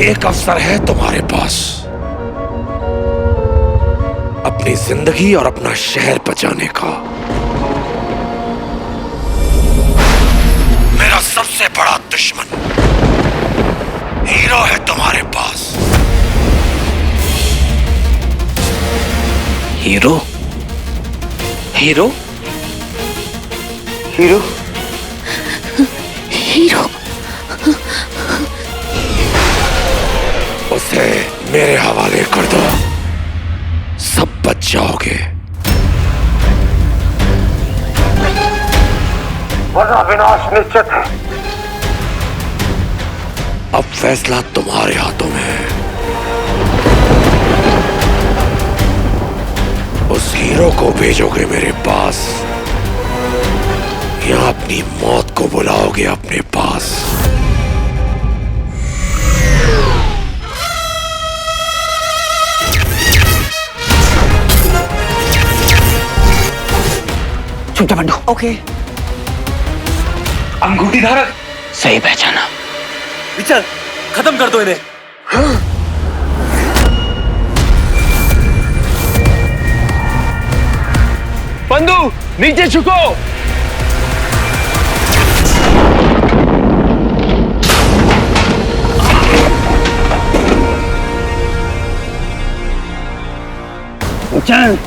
एक अवसर है तुम्हारे पास अपनी जिंदगी और अपना शहर बचाने का। मेरा सबसे बड़ा दुश्मन हीरो है तुम्हारे पास। हीरो? हीरो? हीरो? हीरो? उसे मेरे हवाले कर दो, सब बच जाओगे, वरना विनाश निश्चित है। अब फैसला तुम्हारे हाथों में है। उस हीरो को भेजोगे मेरे पास या अपनी मौत को बुलाओगे अपने पास? चुप जा बंडू। ओके। अंगूठी धारक सही पहचाना। विचल, खत्म कर दो इन्हें। बंधु नीचे झुको। चल,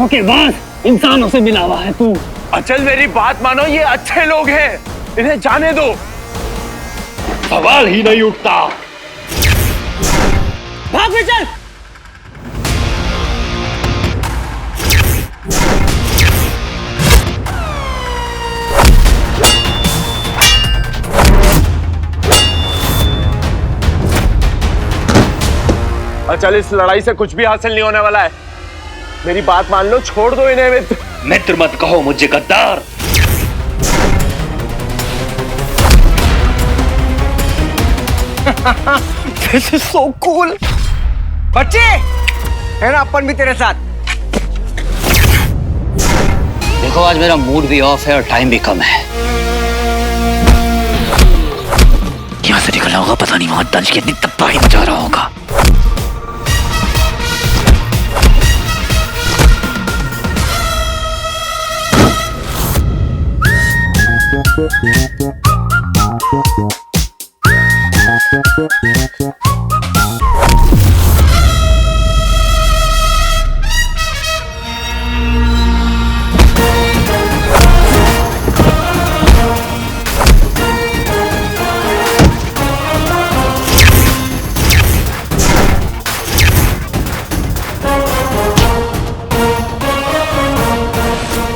ओके बाद इंसानों से मिला हुआ है तू। अचल मेरी बात मानो, ये अच्छे लोग हैं, इन्हें जाने दो। सवाल ही नहीं उठता। भाग विचल। अचल इस लड़ाई से कुछ भी हासिल नहीं होने वाला है, मेरी बात मान लो, छोड़ दो इन्हें। मित्र मत कहो मुझे गद्दार। This is so cool। बच्चे है ना, अपन भी तेरे साथ। देखो आज मेरा मूड भी ऑफ है और टाइम भी कम है। यहाँ से निकलना होगा, पता नहीं वहां दंश कितनी तबाही मचा रहा होगा।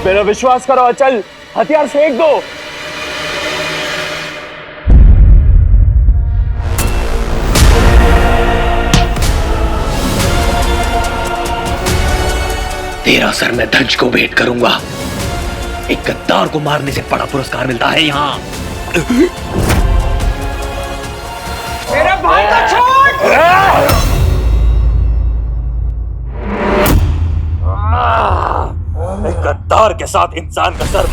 मेरा विश्वास करो अचल, हथियार फेंक दो। तेरा सर मैं दंश को भेंट करूंगा। एक गद्दार को मारने से बड़ा पुरस्कार मिलता है यहाँ। मेरा भाई को छोड़। एक गद्दार के साथ इंसान का सर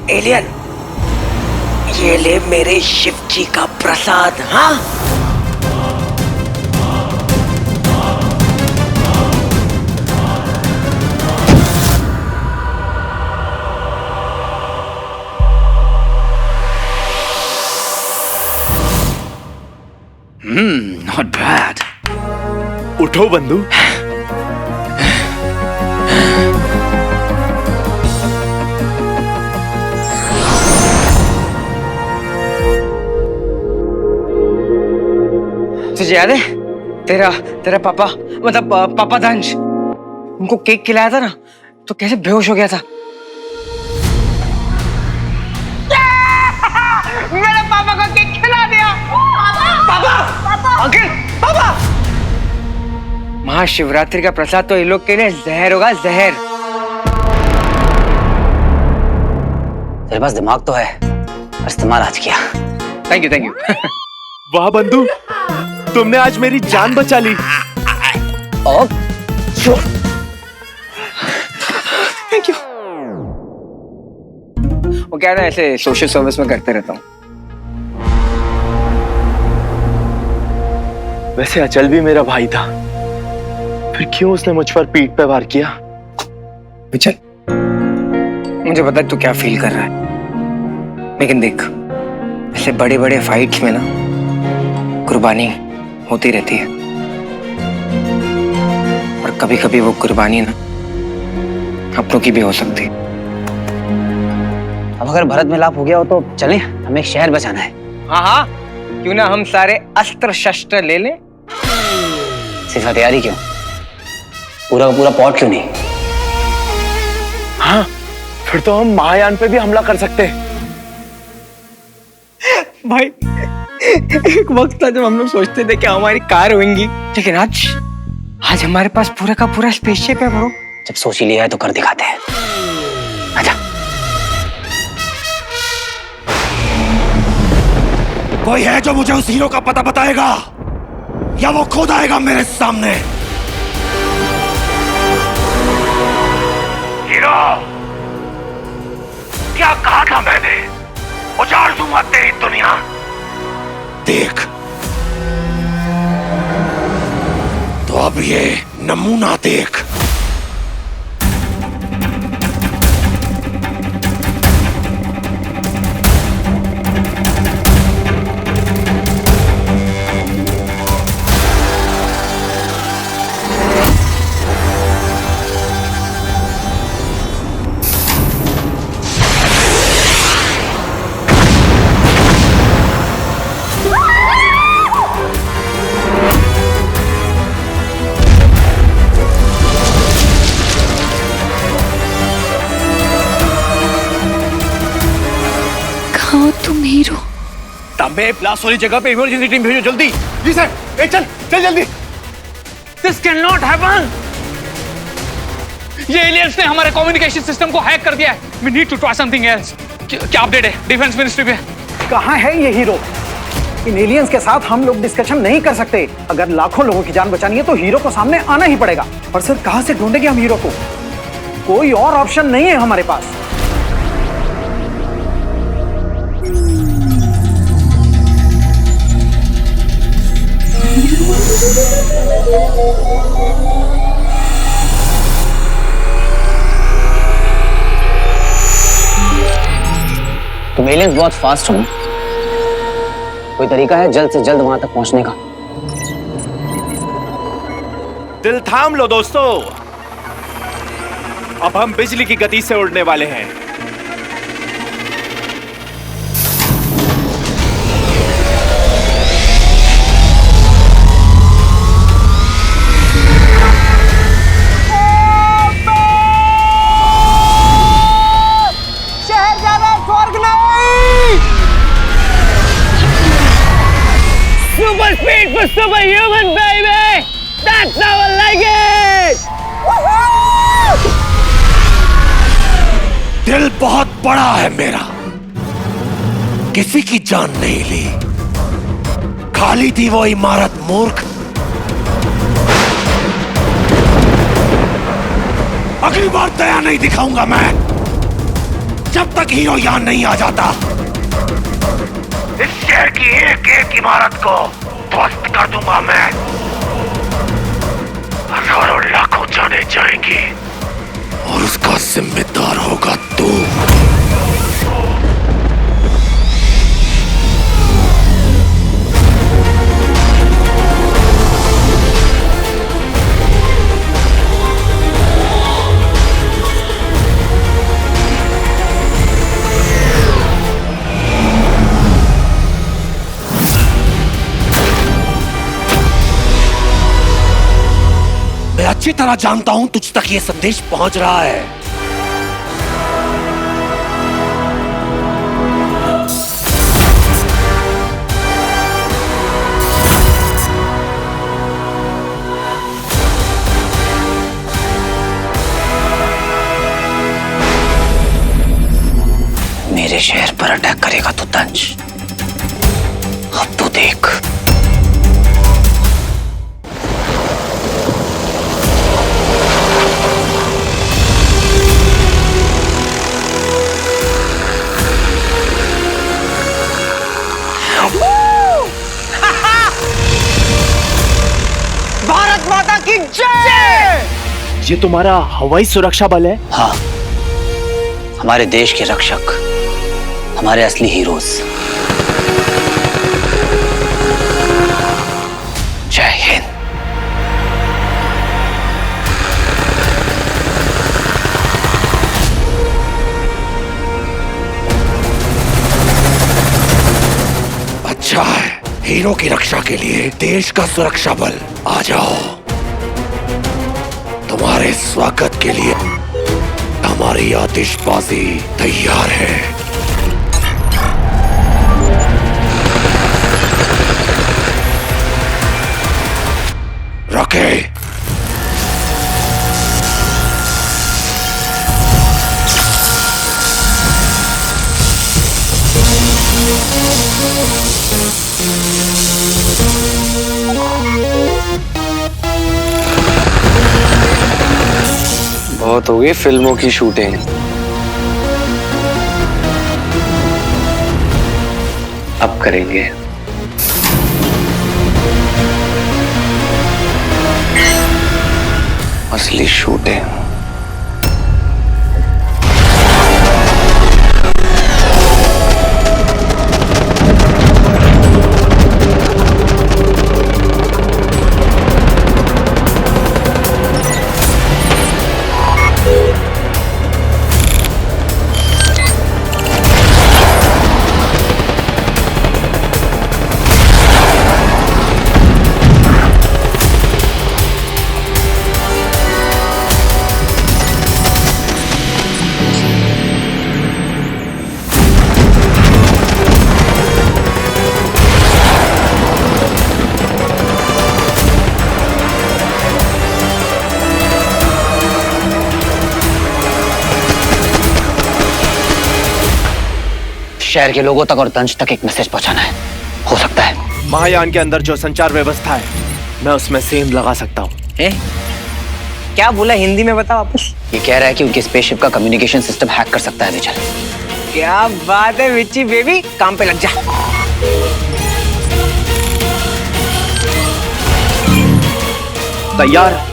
एलियन, ये ले मेरे शिव जी का प्रसाद। हाँ, नॉट बैड। उठो बंधु। तुझे याद है तेरा पापा, मतलब पापा दंश, उनको केक खिलाया था ना, तो कैसे बेहोश हो गया था। मेरे पापा को केक खिला दिया। पापा अंकल, पापा। महाशिवरात्रि का प्रसाद तो ये लोग के लिए जहर होगा, जहर। तेरे पास दिमाग तो है, इस्तेमाल आज किया। Thank you, thank you. वाह बंधु, तुमने आज मेरी जान बचा ली। और थैंक यू। वो क्या है ना, ऐसे सोशल सर्विस में करते रहता हूँ। वैसे अचल भी मेरा भाई था, फिर क्यों उसने मुझ पर पीठ पे वार किया? विचल, मुझे पता है तू क्या फील कर रहा है, लेकिन देख, ऐसे बड़े बड़े फाइट्स में ना कुर्बानी होती रहती है, और कभी कभी वो कुर्बानी ना अपनों की भी हो सकती है। अब अगर भरत मिलाप हो गया हो तो चलें, हमें एक शहर बचाना है। हाँ हाँ, क्यों ना हम सारे अस्त्र शस्त्र ले लें। सिर्फ हथियारी क्यों, पूरा का पूरा पॉट क्यों नहीं? हाँ, फिर तो हम महायान पे भी हमला कर सकते हैं। भाई, एक वक्त था जब हम लोग सोचते थे कि हमारी कार होंगी, लेकिन आज हमारे पास पूरा का पूरा स्पेसशिप है ब्रो। जब सोच ही लिया है तो कर दिखाते हैं। आजा। कोई है जो मुझे उस हीरो का पता बताएगा, या वो खुद आएगा मेरे सामने? हीरो, क्या कहा था मैंने? उजाड़ दूंगा तेरी दुनिया। देख, तो अब ये नमूना देख। तुम हीरो? तांबे, ब्लास्ट वाली जगह पे इमरजेंसी टीम भेजो जल्दी। जी सर। चल चल जल्दी। This cannot happen! ये एलियंस ने हमारे कम्युनिकेशन सिस्टम को हैक कर दिया है। We need to try something else. क्या अपडेट है डिफेंस मिनिस्ट्री पे? कहाँ है ये हीरो? इन एलियंस के साथ हम लोग डिस्कशन नहीं कर सकते। अगर लाखों लोगों की जान बचानी है तो हीरो को सामने आना ही पड़ेगा। और सर, कहाँ से ढूंढेंगे हम हीरो को? कोई और ऑप्शन नहीं है हमारे पास। तुम एलियंस बहुत फास्ट हो, कोई तरीका है जल्द से जल्द वहां तक पहुंचने का? दिल थाम लो दोस्तों, अब हम बिजली की गति से उड़ने वाले हैं। Super speed for superhuman, baby! That's how I like it! दिल बहुत बड़ा है मेरा, किसी की जान नहीं ली। खाली थी वो इमारत मूर्ख। अगली बार दया नहीं दिखाऊंगा मैं, जब तक हीरो यहां नहीं आ जाता। इस शहर की एक एक इमारत को ध्वस्त कर दूंगा मैं। हजारों लाखों जाने जाएंगी और उसका जिम्मेदार होगा तू। मैं अच्छी तरह जानता हूं तुझ तक ये संदेश पहुंच रहा है। मेरे शहर पर अटैक करेगा तो तंज, अब तो देख। भारत माता की जय। ये तुम्हारा हवाई सुरक्षा बल है? हाँ, हमारे देश के रक्षक, हमारे असली हीरोज। जय हिंद। अच्छा है, हीरो की रक्षा के लिए देश का सुरक्षा बल आ जाओ। तुम्हारे स्वागत के लिए हमारी आतिशबाजी तैयार है। रखे। बहुत हो गई फिल्मों की शूटिंग, अब करेंगे असली शूटिंग। शहर के लोगों तक और तंज तक एक मैसेज पहुंचाना है। हो सकता है महायान के अंदर जो संचार व्यवस्था है, मैं उसमें सेंध लगा सकता हूँ। क्या बोला हिंदी में बता वापस। ये कह रहा है कि उनके स्पेसशिप का कम्युनिकेशन सिस्टम हैक कर सकता है विचल। क्या बात है विच्ची बेबी, काम पे लग जा। तैयार?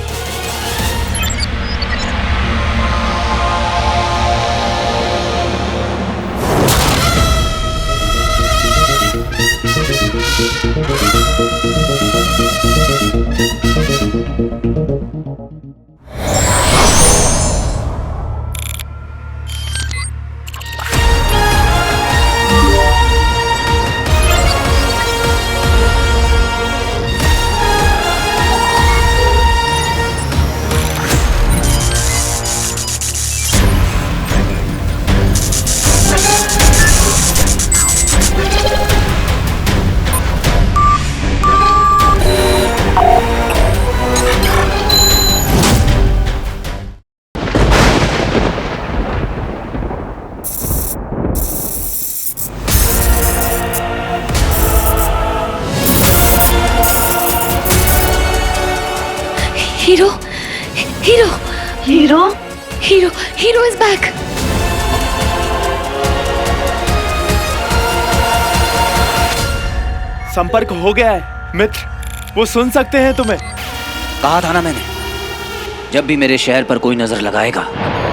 Hero, Hero, Hero, Hero, Hero is back. संपर्क हो गया है मित्र, वो सुन सकते हैं तुम्हें। कहा था ना मैंने, जब भी मेरे शहर पर कोई नजर लगाएगा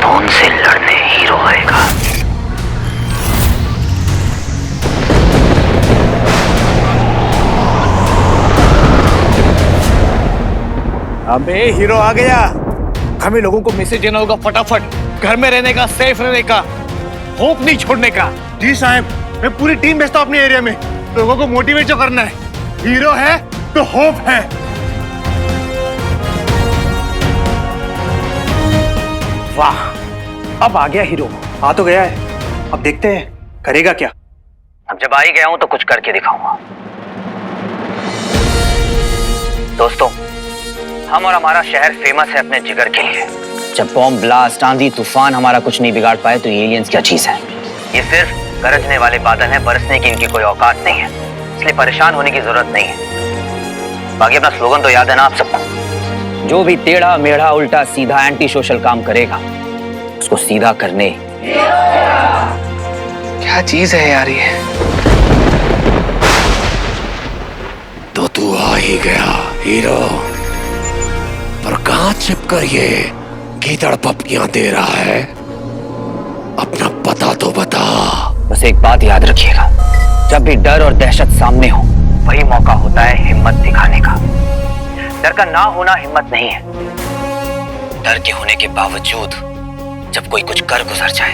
तो उनसे लड़ने हीरो आएगा। अबे हीरो आ गया। हमें लोगों को मैसेज देना होगा फटाफट, घर में रहने का, सेफ रहने का, होप नहीं छोड़ने का। जी साहब, मैं पूरी टीम भेजता हूँ अपने एरिया में। लोगों को मोटिवेट जो करना है। हीरो है तो होप है। वाह, अब आ गया हीरो। आ तो गया है, अब देखते हैं करेगा क्या। अब जब आ ही गया हूं तो कुछ करके दिखाऊंगा। दोस्तों, हम और हमारा शहर फेमस है अपने जिगर के लिए। जब बॉम्ब ब्लास्ट, आंधी तूफान हमारा कुछ नहीं बिगाड़ पाए तो ये एलियंस क्या चीज है। ये सिर्फ गरजने वाले बादल हैं, बरसने की इनकी कोई औकात नहीं है, इसलिए परेशान होने की जरूरत नहीं है। बाकी अपना स्लोगन तो याद है ना आप सबको? जो भी टेढ़ा मेढ़ा उल्टा सीधा एंटी सोशल काम करेगा उसको सीधा करने। क्या चीज है यार ये? तो तू आ ही गया हीरो, पर कहां छिपकर ये गीदड़ पपकियां दे रहा है? अपना पता तो बता। बस एक बात याद रखिएगा, जब भी डर और दहशत सामने हो वही मौका होता है हिम्मत दिखाने का। डर का ना होना हिम्मत नहीं है, डर के होने के बावजूद जब कोई कुछ कर गुजर जाए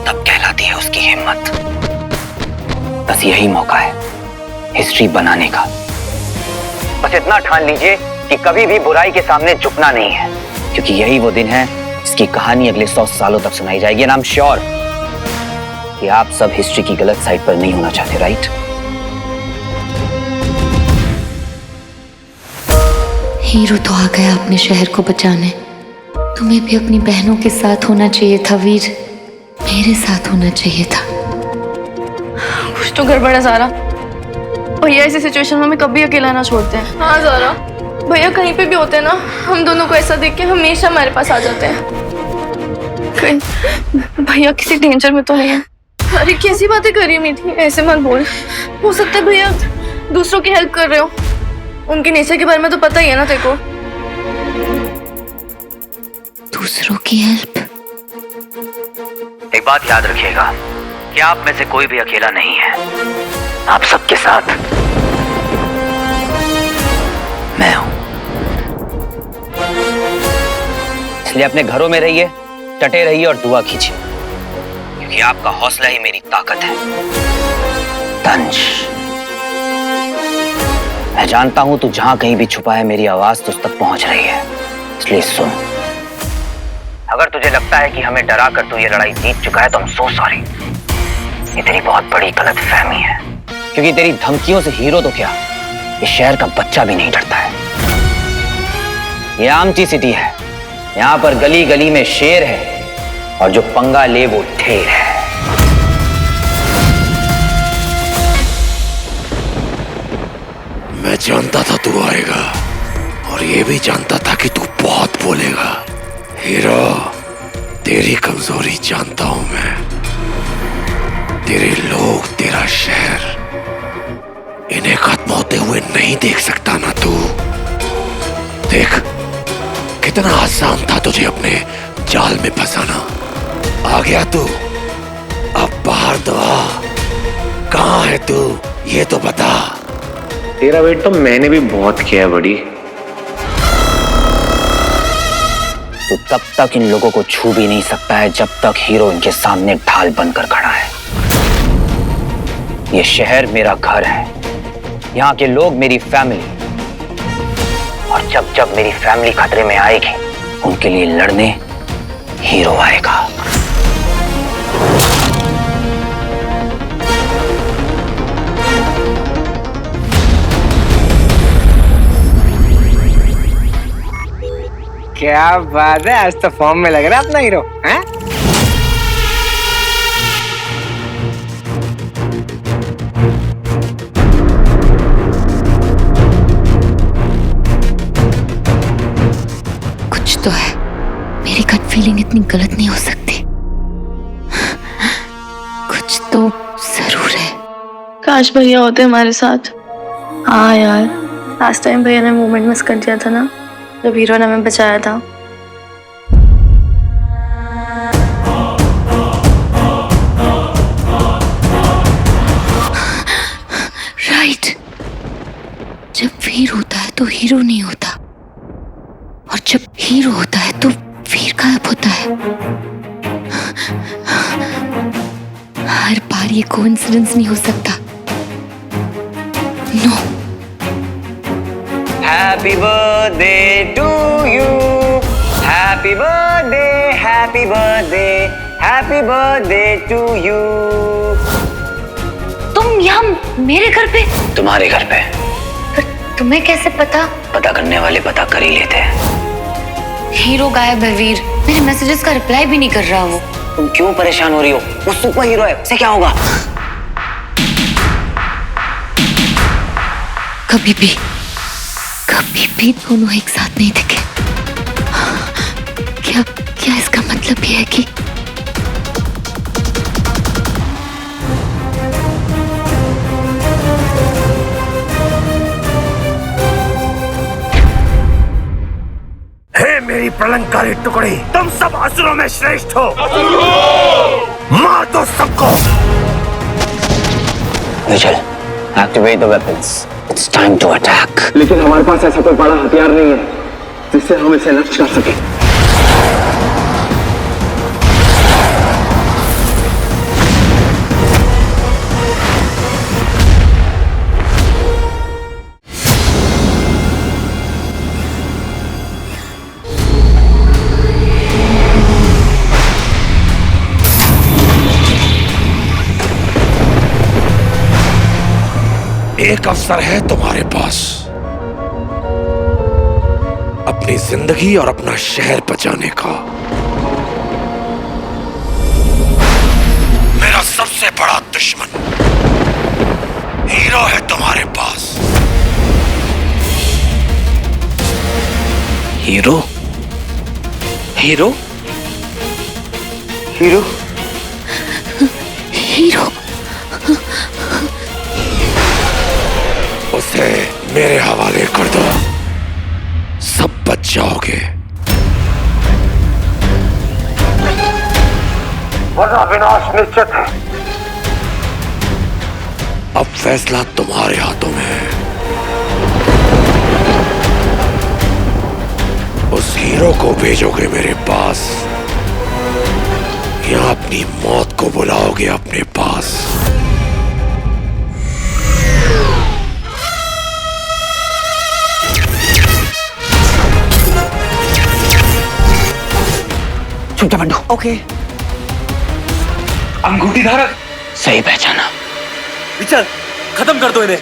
तब कहलाती है उसकी हिम्मत। बस यही मौका है हिस्ट्री बनाने का। बस इतना ठान लीजिए कि कभी भी बुराई के सामने झुकना नहीं है, क्योंकि यही वो दिन है जिसकी कहानी अगले 100 सालों तक सुनाई जाएगी। एंड आई एम श्योर कि आप सब हिस्ट्री की गलत साइड पर नहीं होना चाहते, राइट? हीरो तो आ गया अपने शहर को बचाने। तुम्हें भी अपनी बहनों के साथ होना चाहिए था वीर, मेरे साथ होना चाहिए था। कुछ तो गड़बड़ है ज़ारा। भैया ऐसी सिचुएशन में हमें कभी अकेला ना छोड़ते हैं। हाँ ज़ारा, भैया कहीं पे भी होते हैं ना, हम दोनों को ऐसा देख के हमेशा हमारे पास आ जाते हैं। कहीं भैया किसी डेंजर में तो नहीं है? अरे कैसी बातें कर रही है मीठी, ऐसे मत बोल। हो सकता है भैया दूसरों की हेल्प कर रहे हो, उनके नेचर के बारे में तो पता ही है ना तेरे को। दूसरों की हेल्प? एक बात याद रखिएगा कि आप में से कोई भी अकेला नहीं है, आप सबके साथ मैं हूं। इसलिए अपने घरों में रहिए, डटे रहिए और दुआ कीजिए, क्योंकि आपका हौसला ही मेरी ताकत है। तंज, मैं जानता हूं तू जहां कहीं भी छुपा है मेरी आवाज तुझ तक पहुंच रही है, इसलिए सुन। अगर तुझे लगता है कि हमें डरा कर तू ये लड़ाई जीत चुका है तो I'm so sorry। ये तेरी बहुत बड़ी गलतफहमी है, क्योंकि तेरी धमकियों से हीरो तो क्या, इस शहर का बच्चा भी नहीं डरता है। ये आमची सिटी है, यहाँ पर गली गली में शेर है और जो पंगा ले वो ढेर है। मैं जानता था तू आएगा, और ये भी जानता था कि तू बहुत बोलेगा। हीरो, तेरी कमजोरी जानता हूं मैं। तेरे लोग, तेरा शहर, इन्हें खत्म होते हुए नहीं देख सकता ना तू। देख कितना आसान था तुझे अपने जाल में फंसाना। आ गया तू, अब बाहर तो आ। कहां है तू ये तो बता। तेरा वेट तो मैंने भी बहुत किया है बड़ी। तो तब तक इन लोगों को छू भी नहीं सकता है जब तक हीरो इनके सामने ढाल बनकर खड़ा है। ये शहर मेरा घर है, यहाँ के लोग मेरी फैमिली, और जब जब मेरी फैमिली खतरे में आएगी उनके लिए लड़ने हीरो आएगा। क्या बात है, आज तो फॉर्म में लग रहा है अपना हीरो, हैं? कुछ तो है, मेरी गट फीलिंग इतनी गलत नहीं हो सकती। कुछ तो जरूर है। काश भैया होते हमारे साथ। हाँ यार, लास्ट टाइम भैया ने मोमेंट मिस कर दिया था ना, जब हीरो ने हमें बचाया था। राइट, जब वीर होता है तो हीरो नहीं होता, और जब हीरो होता है तो वीर गायब होता है। हर बार ये कोइंसिडेंस नहीं हो सकता। No. Happy birthday to you, happy birthday, happy birthday, happy birthday to you। तुम यहाँ मेरे घर पे? तुम्हारे घर पे। पर तुम्हें कैसे पता? पता करने वाले पता कर ही लेते हैं। हीरो गायब है वीर, मेरे मैसेजेस का रिप्लाई भी नहीं कर रहा वो। तुम क्यों परेशान हो रही हो? वो सुपर हीरो है, उसे क्या होगा? कभी भी दोनों एक साथ नहीं दिखे। क्या इसका मतलब ये है कि हे मेरी प्रलंकारी टुकड़ी, तुम सब असुरों में श्रेष्ठ हो। मार दो सबको। विजल, activate the weapons. It's time to attack. लेकिन हमारे पास ऐसा कोई बड़ा हथियार नहीं है जिससे हम इसे नष्ट कर सके। एक अवसर है तुम्हारे पास अपनी जिंदगी और अपना शहर बचाने का। मेरा सबसे बड़ा दुश्मन हीरो है तुम्हारे पास। हीरो? हीरो? हीरो? हीरो? उसे मेरे हवाले कर दो, सब बच जाओगे, वरना विनाश निश्चित है। अब फैसला तुम्हारे हाथों में है। उस हीरो को भेजोगे मेरे पास या अपनी मौत को बुलाओगे अपने पास? चुपचाप बंडू। ओके। अंगूठी धारक। सही पहचाना। विचल, खत्म कर दो इन्हें।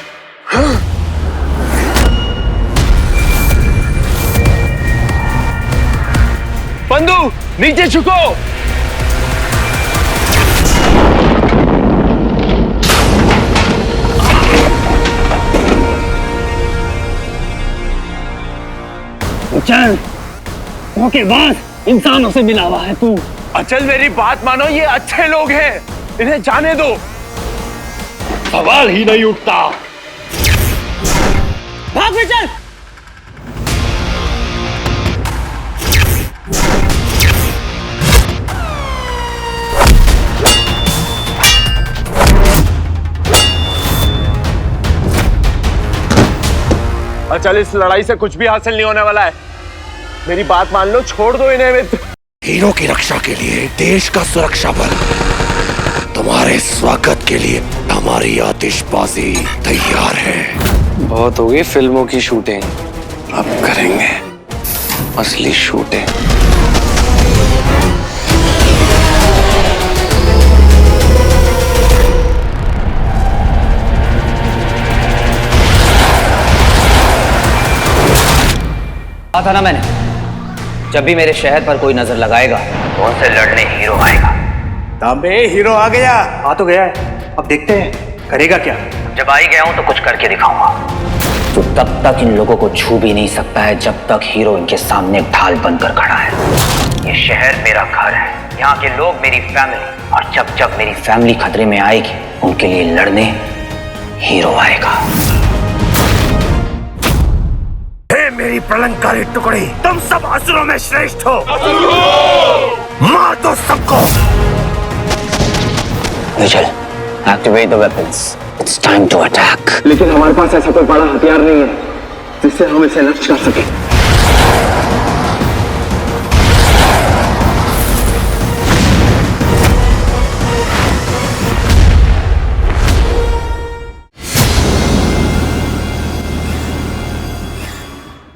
बंधु, नीचे झुको। चल, ओके बाद इंसानों से मिला हुआ है तू। अचल मेरी बात मानो, ये अच्छे लोग हैं, इन्हें जाने दो। सवाल ही नहीं उठता। भाग विचल। अचल, इस लड़ाई से कुछ भी हासिल नहीं होने वाला है। मेरी बात मान लो, छोड़ दो इन्हें। हीरो की रक्षा के लिए देश का सुरक्षा बल तुम्हारे स्वागत के लिए हमारी आतिशबाजी तैयार है। बहुत हो गई फिल्मों की शूटिंग, अब करेंगे असली शूटिंग। कहा था ना मैंने, जब भी मेरे शहर पर कोई नजर लगाएगा तो उनसे लड़ने हीरो आएगा। तांबे, हीरो आ गया। आ तो गया है, अब देखते हैं करेगा क्या। जब आ ही गया हूं तो कुछ करके दिखाऊंगा। तो तब तक इन लोगों को छू भी नहीं सकता है जब तक हीरो इनके सामने ढाल बनकर खड़ा है। ये शहर मेरा घर है, यहाँ के लोग मेरी फैमिली, और जब जब मेरी फैमिली खतरे में आएगी उनके लिए लड़ने हीरो आएगा। हे मेरी प्रलंकारी टुकड़ी, तुम सब असुरों में श्रेष्ठ हो। मार दो सबको। विजल, activate the weapons. It's time to attack. लेकिन हमारे पास ऐसा कोई बड़ा हथियार नहीं है जिससे हम इसे नष्ट कर सके।